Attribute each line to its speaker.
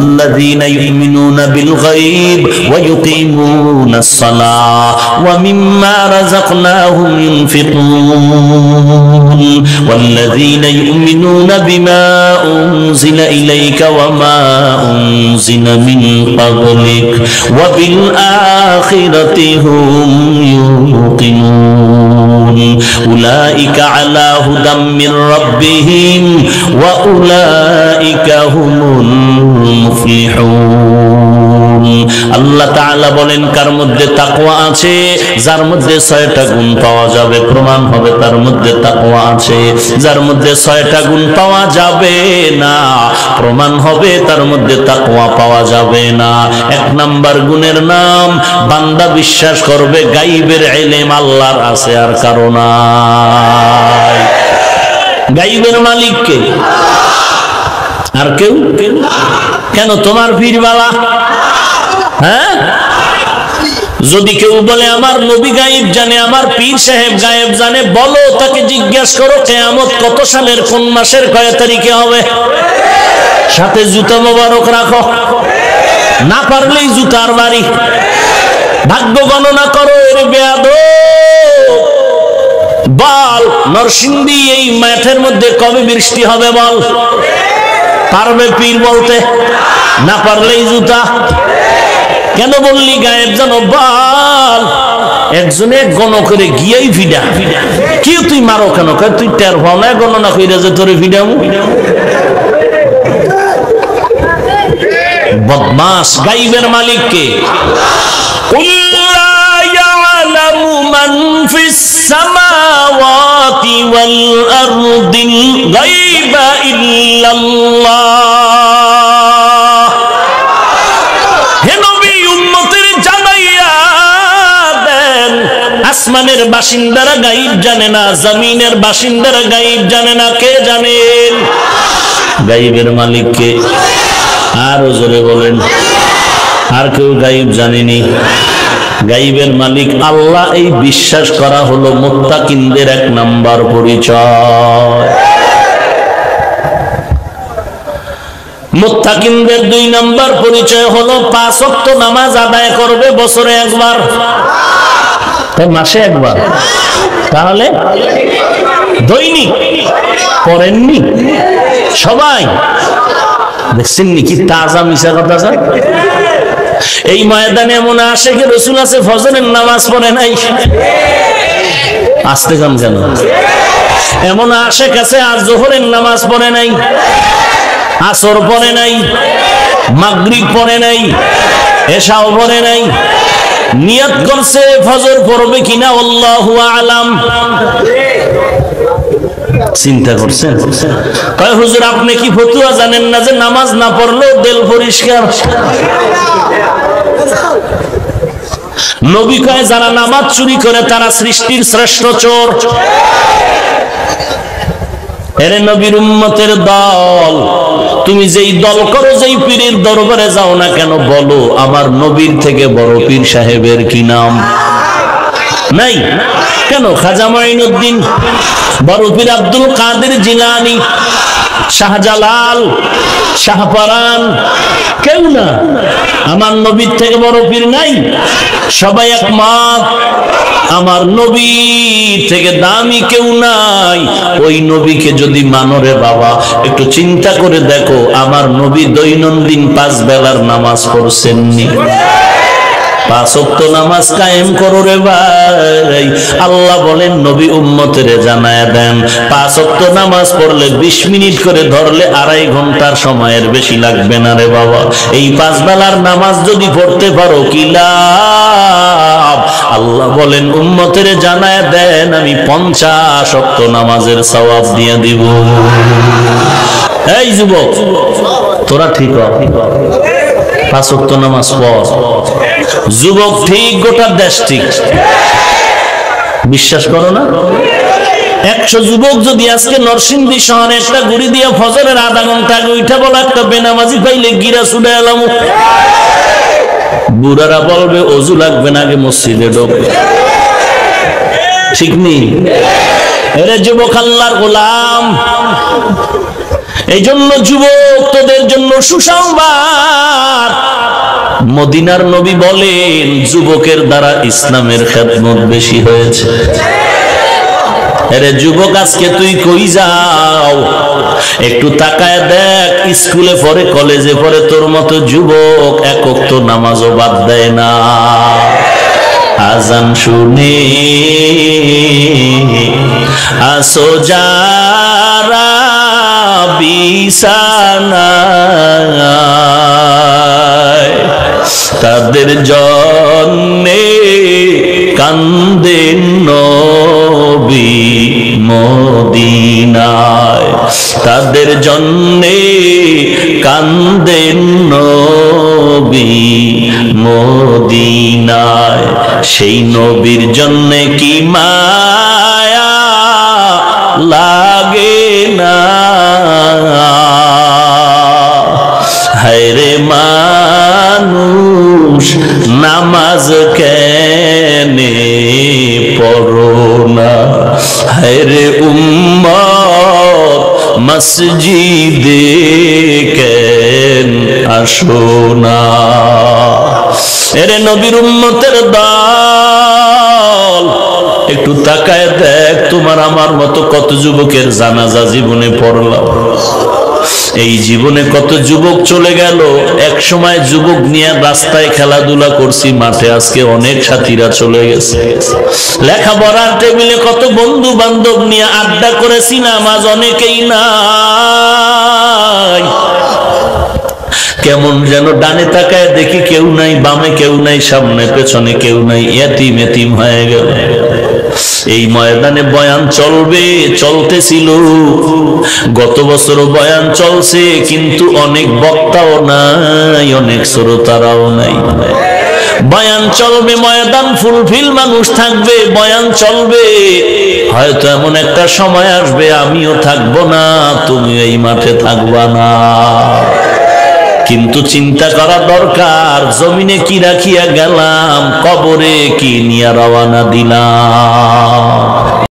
Speaker 1: الذين يؤمنون بالغيب ويقيمون الصلاة ومما رزقناهم ينفقون والذين يؤمنون بما أنزل إليك وما أنزل من قبلك وبالآخرة هم يوقنون أولئك على هدى من ربهم وأولئك هم المفلحون আল্লাহ তাআলা বলেন কার মধ্যে তাকওয়া আছে যার মধ্যে 6টা গুণ পাওয়া যাবে প্রমাণ হবে তার মধ্যে তাকওয়া আছে যার মধ্যে 6টা গুণ পাওয়া যাবে না প্রমাণ হবে তার মধ্যে তাকওয়া পাওয়া যাবে না। 1 নাম্বার গুণের নাম বান্দা বিশ্বাস করবে গায়বের ইলম আল্লাহর আছে আর কারো নাই। গায়বের মালিক কে? আর কেউ? কেন তোমার পীরবালা? হ্যাঁ, যদি কেউ বলে আমার নবী গায়েব জানে, আমার পীর সাহেব গায়েব জানে, বলো তাকে জিজ্ঞাসা করো কিয়ামত কত সালের কোন মাসের কয় তারিখে হবে, সাথে জুতা মোবারক রাখো, না পারলেই জুতার বাড়ি। ভাগ্য গণনা করো এর বেয়াদব। বল নরসিংদী এই মাঠের মধ্যে কবে বৃষ্টি হবে বল। পারবে পীর বলতে? না পারলেই জুতা। কেন বললি গায়েব জানো? বল। একজনে গণ করে গিয়েই ভিডা। কি তুই মারো কেন? তুই টের পাও না গণনা কইরা যে তোরে ভিডামু? বদমাস। গায়েবের মালিক কে? من في السماوات والأرض الغيب إلا الله হে নবী উম্মতের জানাইয়া দেন আসমানের বাসিন্দারা গায়েব জানে না, জমিনের বাসিন্দারা গায়েব জানে না। কে জানেন? গায়েবের মালিক কে? আর জোরে বলেন। আর কেউ গায়েব জানেনি? গায়েবের মালিক আল্লাহ। এই বিশ্বাস করা হলো মুত্তাকিনদের 1 নাম্বার পরিচয়। মুত্তাকিনদের 2 নাম্বার পরিচয় হলো 5 ওয়াক্ত নামাজ আদায় করবে বছরে একবার, মাসে একবার। তাহলে দৈনিক পড়েননি সবাই? দেখছেন কি তাজা মিশা কথা স্যার? এই ময়দানে এমন আশিকে রাসূল আছে ফজরের নামাজ পড়ে নাই। আসতে কাম কেন? এমন আশিক আছে আজ যোহরের নামাজ পড়ে নাই, আসর পড়ে নাই, মাগরিব পড়ে নাই, এশাও পড়ে নাই। নিয়ত করছে ফজর পড়বে কিনা আল্লাহু আ'লাম। চিন্তা করছেন? কয় হুজুর আপনি কি ফতুয়া জানেন না যে নামাজ না পড়লেও দিল পরিষ্কার? নবী কয় যারা নামাজ চুরি করে তারা সৃষ্টির শ্রেষ্ঠ চোর। এরে নবীর উম্মতের দল, তুমি যেই দল করো, যেই পীরের দরবারে যাও না কেন, বলো আমার নবীর থেকে বড় পীর সাহেবের কি নাম? নাই। কেন? খাজা মাইনুদ্দিন, বড় পীর আব্দুল কাদের জিলানী, শাহজালাল, শাহপরান, কেউ না। আমার নবীর থেকে বড় পীর নাই। সবাই একমত আমার নবীর থেকে দামি কেউ নাই। ওই নবীকে যদি মানো রে বাবা, একটু চিন্তা করে দেখো আমার নবী দৈনন্দিন 5 বেলার নামাজ পড়ছেননি? 5 ওয়াক্ত নামাজ কায়েম করো রে ভাই। আল্লাহ বলেন নবী উম্মতেরে জানায়া দেন 5 ওয়াক্ত নামাজ পড়লে 20 মিনিট করে ধরলে 2.5 ঘন্টার সময়ের বেশি লাগবে না রে বাবা। এই 5 বেলার নামাজ যদি পড়তে পারো কি লাভ? আল্লাহ বলেন উম্মতেরে জানায়া দেন আমি 50 ওয়াক্ত নামাজের সওয়াব দিয়ে দিব। এই যুবক তোরা ঠিক হ, 5 ওয়াক্ত নামাজ পড়। যুবক ঠিক, গোটা দেশ ঠিক। বিশ্বাস করো না? 100 যুবক যদি আজকে নরসিংদী শহরে একটা গুড়ি দিয়া ফজরের আধা ঘন্টা আগে উঠা বলা একটা বেনামাজি পাইলে গিরা ছুড়ে এলাম, বুড়ারা বলবে অজু লাগবে না, আগে মসজিদে ঢোকে। ঠিক নেই? এরে যুবক আল্লাহর গোলাম, এই জন্য যুবক, তোদের জন্য সুসংবাদ, মদিনার নবী বলেন যুবকের দ্বারা ইসলামের খেদমত বেশি হয়েছে। আরে যুবক, আজকে তুই কই যাও? একটু তাকায় দেখ, স্কুলে পড়ে, কলেজে পড়ে, তোর মতো যুবক এক ওয়াক্ত নামাজও বাদ দেয় না। আজান শুনে আসো যারা বিছানায়, তাদের জন্যে কান্দেন নবী মদিনায়, তাদের জন্যে কান্দেন নবী মদিনায়। সেই নবীর জন্যে কি মায়া লাগে না? হায়রে মানুষ নামাজ কেনে পড়ো না? হায়রে উম্মত মসজিদে কেন আসো না? এরে নবীর উম্মতের দল, একটু তাকায় দেখ, তোমার আমার মতো কত যুবকের জানাজা জীবনে পড়লাম। এই জীবনে কত যুবক চলে গেল। এক সময় যুবক নিয়ে রাস্তায় খেলাধুলা করছি, মাঠে আজকে অনেক সাথীরা চলে গেছে। লেখাপড়ার টেবিলে কত বন্ধু বান্ধব নিয়ে আড্ডা করেছি, নামাজ অনেকেই নাই। কেমন যেন ডানে তাকায় দেখি কেউ নাই, বামে কেউ নাই, সামনে পেছনে কেউ নাই, এতিম এতিম হয়ে গেল। এই ময়দানে বয়ান চলবে, চলতেছিল, গত বছরও বয়ান চলছে, কিন্তু অনেক বক্তাও নাই, অনেক শ্রোতারাও নাই। বয়ান চলবে, ময়দান ফুলফিল, মানুষ থাকবে, বয়ান চলবে। হয়তো এমন একটা সময় আসবে আমিও থাকবো না, তুমি এই মাঠে থাকবা না। কিন্তু চিন্তা করা দরকার, জমিনে কি রাখিয়া গেলাম, কবরে কি নিয়ে রওয়ানা দিলাম।